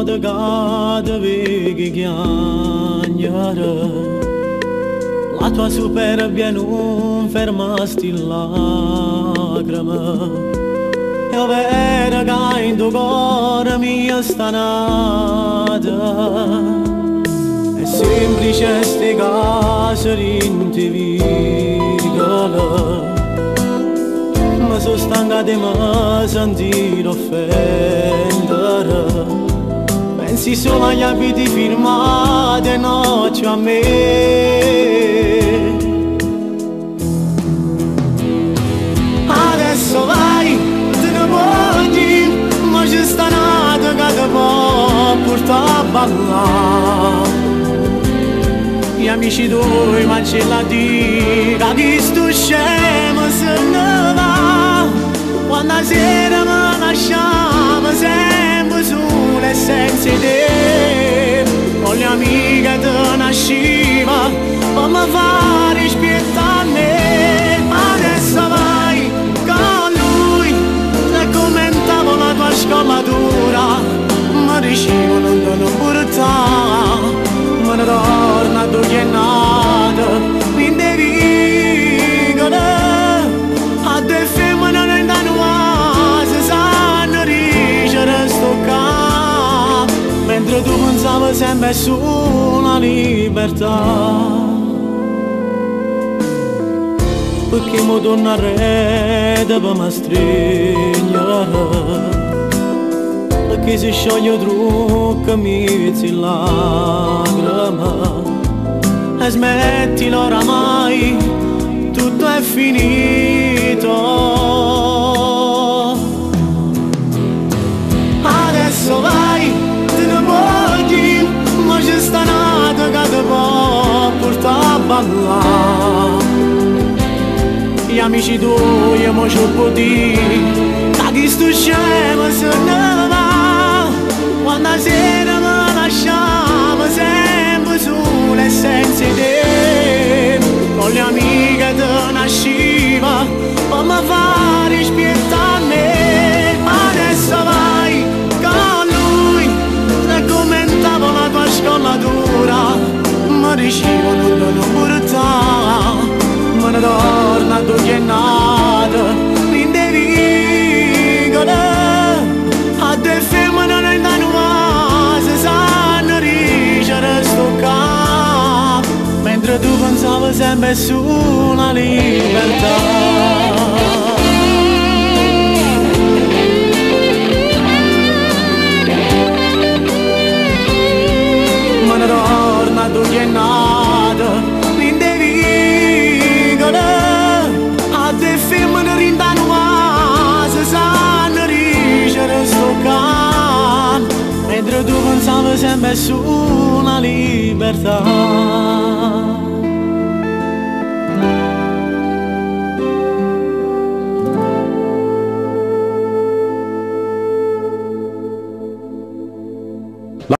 de gade veghe chiagnare. La tua superbia non fermasti lacrime. E vera che in tuo cuore mia sta nata. È semplice ste case rinte vigole. Ma sono stanca di me sentire offendere. Pensi solo agli abiti firmati e non a me. Adesso vai, te ne voglio, ma c'è sta nata che ti può portare a ballare. Gli amici tuoi ma ce la dica che sto scemo se ne va. Quando la sera mi lasciamo sempre sole e senza te. Con le amiche te nasciva per mi fare rispettare a me. Adesso vai con lui, se commentavo la tua scollatura, mi dicevo non te ne portare. Me ne torna tu che è nata in te vicole. A te femmine non danno se sanno ricere sto qua. Mentre tu pensavi sempre sulla libertà. Perché mi torna a rete per mi stringere. Perché se scioglie trucca mi vizi lacrime. E smettila oramai, tutto è finito. Adesso vai, te ne voglio, ma c'è sta nata che ti può portare a ballare. Gli amici tuoi mo ci può dire, da chi sto scemo se ne va. Quando la sera mi lasciamo sempre sole e senza te. Con le amiche te nasciva per mi fare rispettare a me. Adesso vai con lui, se commentavo la tua scollatura, mi dicevo non te ne portare. Me ne torna tu che è nata in te vicole. A te femmine non danno se sanno ricere sto qua. Mentre tu pensavi sempre sulla libertà. Me ne torna tu che è nata in te vicole. A te femmine non danno se sanno ricere sto qua. Mentre tu pensavi sempre sulla libertà.